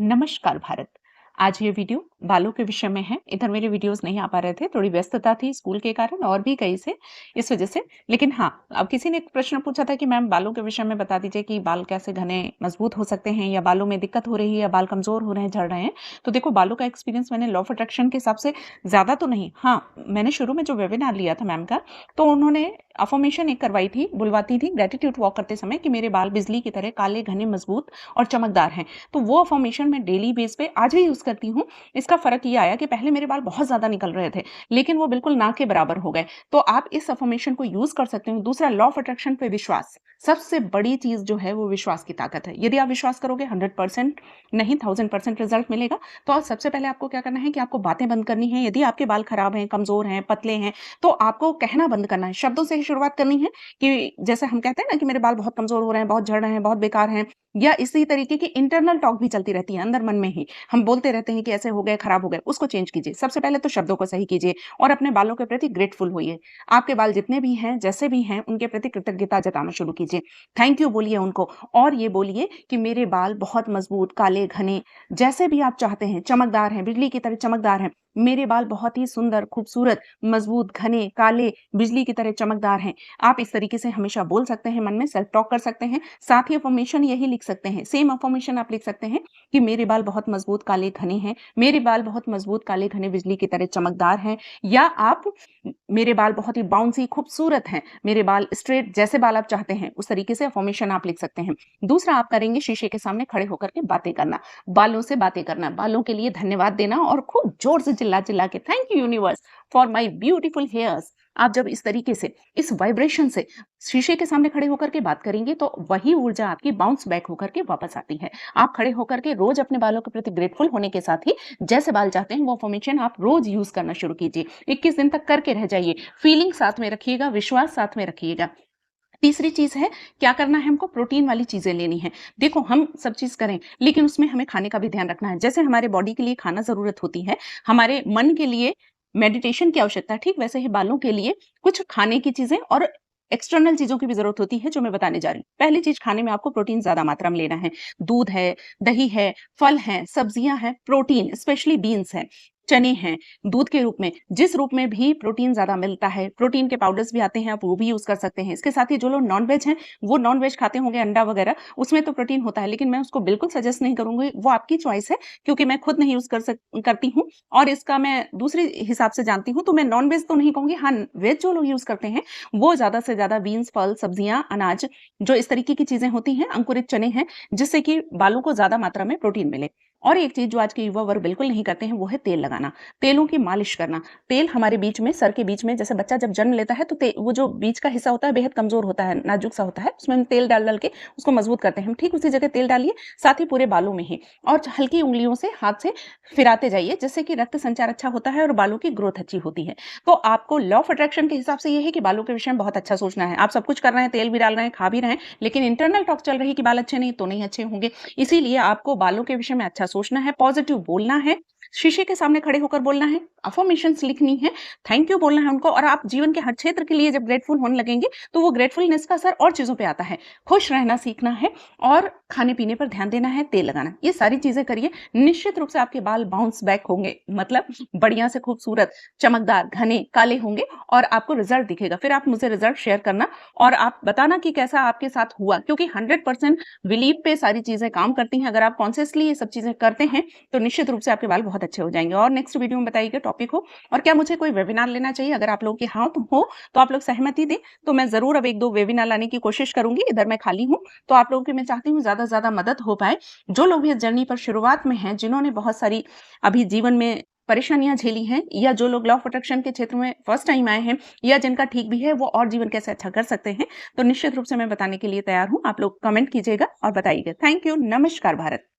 नमस्कार भारत। आज ये वीडियो बालों के विषय में है। इधर मेरे वीडियोस नहीं आ पा रहे थे, थोड़ी व्यस्तता थी स्कूल के कारण और भी कई से इस वजह से। लेकिन हाँ, अब किसी ने एक प्रश्न पूछा था कि मैम बालों के विषय में बता दीजिए कि बाल कैसे घने मजबूत हो सकते हैं या बालों में दिक्कत हो रही है या बाल कमज़ोर हो रहे हैं, झड़ रहे हैं। तो देखो बालों का एक्सपीरियंस मैंने लॉ ऑफ अट्रैक्शन के हिसाब से ज़्यादा तो नहीं, हाँ, मैंने शुरू में जो वेबिनार लिया था मैम का, तो उन्होंने अफ़र्मेशन एक करवाई थी, बुलवाती थी ग्रैटिट्यूड वॉक करते समय कि मेरे बाल बिजली की तरह काले, घने, मजबूत और चमकदार हैं। तो वो अफ़र्मेशन मैं डेली बेस पे आज भी यूज़ करती हूँ। इसका फ़र्क ये आया कि पहले मेरे बाल बहुत ज़्यादा निकल रहे थे, लेकिन वो बिल्कुल ना के बराबर हो गए। तो आप इस अफ़र्मेशन को यूज़ कर सकते हो। दूसरा लॉ ऑफ अट्रैक्शन पे विश्वास, सबसे बड़ी चीज़ जो है वो विश्वास की ताकत है। यदि आप विश्वास करोगे 100% नहीं 1000% रिज़ल्ट मिलेगा। तो सबसे पहले आपको क्या करना है कि आपको बातें बंद करनी है। यदि आपके बाल खराब हैं, कमज़ोर हैं, पतले हैं, तो आपको कहना बंद करना है। शब्दों से ही शुरुआत करनी है कि जैसे हम कहते हैं ना कि मेरे बाल बहुत कमज़ोर हो रहे हैं, बहुत झड़ रहे हैं, बहुत बेकार हैं, या इसी तरीके की इंटरनल टॉक भी चलती रहती है अंदर मन में ही। हम बोलते रहते हैं कि ऐसे हो गए, खराब हो गए, उसको चेंज कीजिए। सबसे पहले तो शब्दों को सही कीजिए और अपने बालों के प्रति ग्रेटफुल होइए। आपके बाल जितने भी हैं, जैसे भी हैं, उनके प्रति कृतज्ञता जताना शुरू कीजिए। थैंक यू बोलिए उनको और ये बोलिए कि मेरे बाल बहुत मजबूत, काले, घने, जैसे भी आप चाहते हैं, चमकदार हैं, बिजली की तरह चमकदार हैं। मेरे बाल बहुत ही सुंदर, खूबसूरत, मजबूत, घने, काले, बिजली की तरह चमकदार हैं। आप इस तरीके से हमेशा बोल सकते हैं, मन में सेल्फ टॉक कर सकते हैं। साथ ही अफ़र्मेशन यही लिख सकते हैं, सेम अफ़र्मेशन आप लिख सकते हैं कि मेरे बाल बहुत मजबूत, काले, घने हैं। मेरे बाल बहुत मजबूत, काले, घने, बिजली की तरह चमकदार हैं। या आप मेरे बाल बहुत ही बाउंसी, खूबसूरत हैं। मेरे बाल स्ट्रेट, जैसे बाल आप चाहते हैं, उस तरीके से अफ़र्मेशन आप लिख सकते हैं। दूसरा आप करेंगे शीशे के सामने खड़े होकर के बातें करना, बालों से बातें करना, बालों के लिए धन्यवाद देना और खूब जोर से चिल्ला-चिल्ला के thank you universe for my beautiful hairs. आप जब इस तरीके से, इस वाइब्रेशन से शीशे के सामने खड़े होकर के बात करेंगे तो वही ऊर्जा आपकी बाउंस बैक होकर के वापस आती है। आप खड़े होकर के रोज अपने बालों के प्रति ग्रेटफुल होने के साथ ही जैसे बाल चाहते हैं वो अफ़र्मेशन आप रोज यूज करना शुरू कीजिए। 21 दिन तक करके रह जाइए। फीलिंग साथ में रखिएगा, विश्वास साथ में रखिएगा। तीसरी चीज़ है, क्या करना है हमको प्रोटीन वाली चीज़ें लेनी है। देखो हम सब चीज़ करें, लेकिन उसमें हमें खाने का भी ध्यान रखना है। जैसे हमारे बॉडी के लिए खाना ज़रूरत होती है, हमारे मन के लिए मेडिटेशन की आवश्यकता है, ठीक वैसे ही बालों के लिए कुछ खाने की चीज़ें और एक्सटर्नल चीज़ों की भी ज़रूरत होती है, जो मैं बताने जा रही हूँ। पहली चीज़, खाने में आपको प्रोटीन ज़्यादा मात्रा में लेना है। दूध है, दही है, फल हैं, सब्जियाँ हैं, प्रोटीन स्पेशली बीन्स हैं, चने हैं, दूध के रूप में, जिस रूप में भी प्रोटीन ज़्यादा मिलता है। प्रोटीन के पाउडर्स भी आते हैं, आप वो भी यूज़ कर सकते हैं। इसके साथ ही जो लोग नॉन-वेज हैं, वो नॉन-वेज खाते होंगे, अंडा वगैरह, उसमें तो प्रोटीन होता है, लेकिन मैं उसको बिल्कुल सजेस्ट नहीं करूँगी, वो आपकी चॉइस है, क्योंकि मैं खुद नहीं यूज़ करती हूँ और इसका मैं दूसरे हिसाब से जानती हूँ, तो मैं नॉन-वेज तो नहीं कहूँगी। हाँ, वेज जो लोग यूज़ करते हैं, वो ज़्यादा से ज़्यादा बीन्स, फल, सब्जियाँ, अनाज, जो इस तरीके की चीज़ें होती हैं, अंकुरित चने हैं, जिससे कि बालों को ज़्यादा मात्रा में प्रोटीन मिले। और एक चीज़ जो आज के युवा वर्ग बिल्कुल नहीं करते हैं, वो है तेल लगाना, तेलों की मालिश करना। तेल हमारे बीच में, सर के बीच में, जैसे बच्चा जब जन्म लेता है तो वो जो बीच का हिस्सा होता है बेहद कमज़ोर होता है, नाज़ुक सा होता है, उसमें हम तेल डाल-डाल के उसको मज़बूत करते हैं। हम ठीक उसी जगह तेल डालिए, साथ ही पूरे बालों में ही, और हल्की उँगलियों से, हाथ से फिराते जाइए, जिससे कि रक्त संचार अच्छा होता है और बालों की ग्रोथ अच्छी होती है। तो आपको लॉ ऑफ अट्रैक्शन के हिसाब से ये है कि बालों के विषय में बहुत अच्छा सोचना है। आप सब कुछ कर रहे हैं, तेल भी डाल रहे हैं, खा भी रहे हैं, लेकिन इंटरनल टॉक चल रही है कि बाल अच्छे नहीं तो नहीं अच्छे होंगे। इसीलिए आपको बालों के विषय में अच्छा सोचना है, पॉजिटिव बोलना है, शीशे के सामने खड़े होकर बोलना है, अफ़र्मेशंस लिखनी है, थैंक यू बोलना है उनको, और आप जीवन के हर क्षेत्र के लिए जब ग्रेटफुल होने लगेंगे, तो वो ग्रेटफुलनेस का असर और चीज़ों पे आता है। खुश रहना सीखना है और खाने-पीने पर ध्यान देना है, तेल लगाना। ये सारी चीज़ें करिए, निश्चित रूप से आपके बाल बाउंस बैक होंगे, मतलब बढ़िया से खूबसूरत, चमकदार, घने, काले होंगे और आपको रिज़ल्ट दिखेगा। फिर आप मुझे रिज़ल्ट शेयर करना और आप बताना कि कैसा आपके साथ हुआ, क्योंकि 100% बिलीव पे सारी चीज़ें काम करती हैं। अगर आप कॉन्शियसली ये सब चीज़ें करते हैं, तो निश्चित रूप से आपके बाल बहुत अच्छे हो जाएँगे। और नेक्स्ट वीडियो में बताइएगा टॉपिक हो और क्या मुझे कोई वेबिनार लेना चाहिए। अगर आप लोगों की हाँ तो हो, तो आप लोग सहमति दें, तो मैं ज़रूर अब 1-2 वेबिनार लाने की कोशिश करूँगी। इधर मैं खाली हूँ, तो आप लोगों की मैं चाहती हूँ ज़्यादा से ज़्यादा मदद हो पाए। जो लोग भी इस जर्नी पर शुरुआत में हैं, जिन्होंने बहुत सारी अभी जीवन में परेशानियाँ झेली हैं, या जो लोग लॉ ऑफ अट्रैक्शन के क्षेत्र में फर्स्ट टाइम आए हैं, या जिनका ठीक भी है, वो और जीवन कैसे अच्छा कर सकते हैं, तो निश्चित रूप से मैं बताने के लिए तैयार हूँ। आप लोग कमेंट कीजिएगा और बताइएगा। Thank you. नमस्कार भारत।